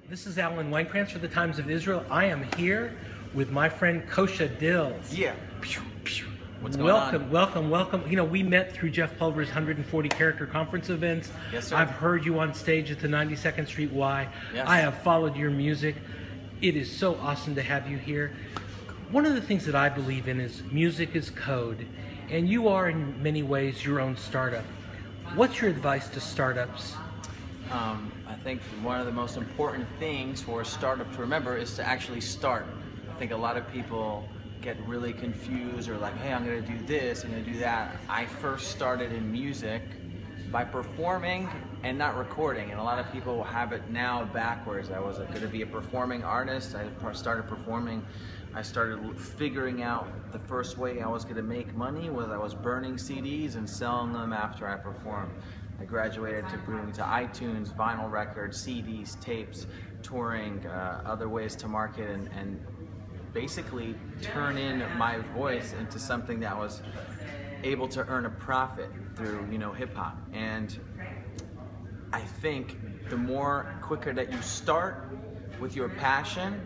This is Alan Weinkrantz for the Times of Israel. I am here with my friend Kosha Dillz. Yeah. What's going on? Welcome. You know, we met through Jeff Pulver's 140 character conference events. Yes, sir. I've heard you on stage at the 92nd Street Y. Yes. I have followed your music. It is so awesome to have you here. One of the things that I believe in is music is code, and you are in many ways your own startup. What's your advice to startups? I think one of the most important things for a startup to remember is to actually start. I think a lot of people get really confused or like, hey, I'm going to do this, I'm going to do that. I first started in music by performing and not recording, and a lot of people have it now backwards. I was going to be a performing artist. I started performing. I started figuring out the first way I was going to make money was I was burning CDs and selling them after I performed. I graduated to moving to iTunes, vinyl records, CDs, tapes, touring, other ways to market, and basically turn in my voice into something that was able to earn a profit through, hip hop. And I think the quicker that you start with your passion,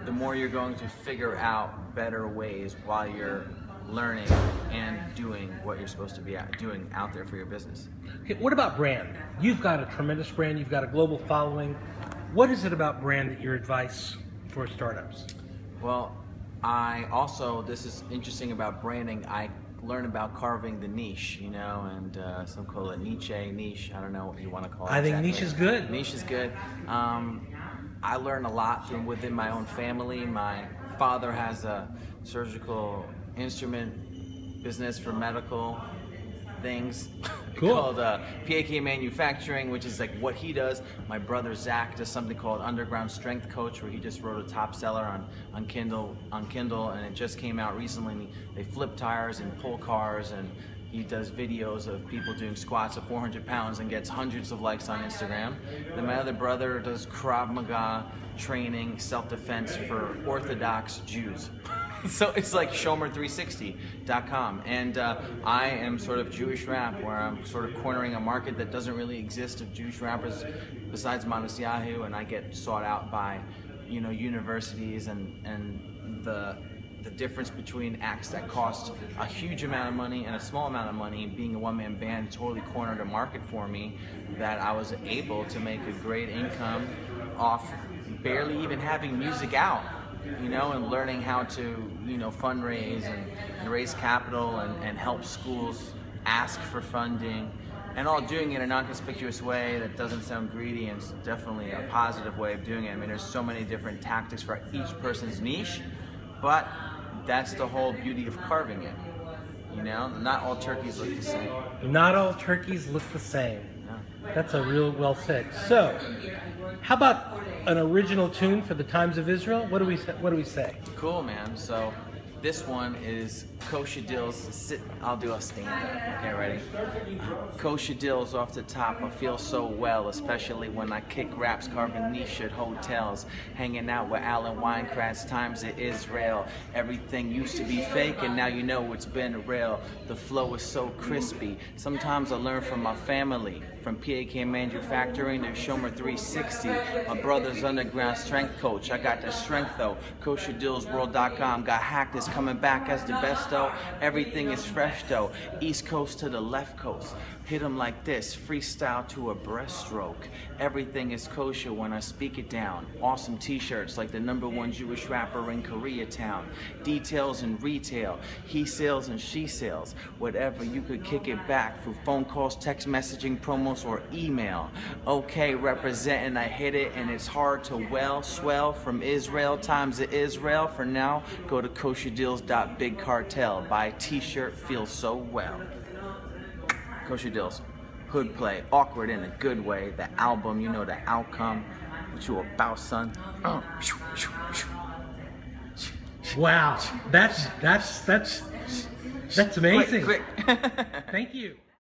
the more you're going to figure out better ways while you're learning and doing what you're supposed to be doing out there for your business. Okay, what about brand? You've got a tremendous brand, you've got a global following. What is it about brand that your advice for startups? Well, this is interesting about branding. I learned about carving the niche, and some call it niche. I don't know what you want to call it. I think exactly. niche is good. Niche is good. I learned a lot from within my own family. My father has a surgical instrument business for medical things. Cool. Called PAK Manufacturing, which is like what he does. My brother Zach does something called Underground Strength Coach, where he just wrote a top seller on Kindle, and it just came out recently. They flip tires and pull cars, and he does videos of people doing squats of 400 pounds and gets hundreds of likes on Instagram. Then my other brother does Krav Maga training, self-defense for Orthodox Jews. So it's like Shomer360.com, and I am sort of Jewish rap, where I'm sort of cornering a market that doesn't really exist of Jewish rappers besides Manisyahu, and I get sought out by, universities and the difference between acts that cost a huge amount of money and a small amount of money. Being a one-man band totally cornered a market for me that I was able to make a great income off barely even having music out. And learning how to, fundraise and raise capital and help schools ask for funding, and all doing it in a non-conspicuous way that doesn't sound greedy, and it's definitely a positive way of doing it. I mean, there's so many different tactics for each person's niche, but that's the whole beauty of carving it. Not all turkeys look the same. Not all turkeys look the same. No. That's a real well said. So, how about an original tune for the Times of Israel? What do we say? Cool, man. So this one is Kosha Dillz. I'll do a stand-up. Okay, ready? Kosha Dillz off the top. I feel so well, especially when I kick raps, carving niche at hotels, hanging out with Alan Weinkrantz, Times of Israel. Everything used to be fake, and now you know it's been real. The flow is so crispy. Sometimes I learn from my family. From PAK Manufacturing to Shomer360. My brother's Underground Strength Coach. I got the strength though. KoshaDillzWorld.com. Got hacked, is coming back as the best though. Everything is fresh though. East Coast to the left coast. Hit 'em like this, freestyle to a breaststroke. Everything is kosher when I speak it down. Awesome t-shirts like the #1 Jewish rapper in Koreatown. Details in retail, he sells and she sells. Whatever, you could kick it back through phone calls, text messaging, promos, or email. Okay, representing, I hit it and it's hard to swell from Israel, Times of Israel. For now, go to koshadillz.bigcartel. Buy a t-shirt, feels so well. Kosha Dillz, hood play, awkward in a good way. The album, the outcome. What you about, son? Wow, that's amazing. Quick. Thank you.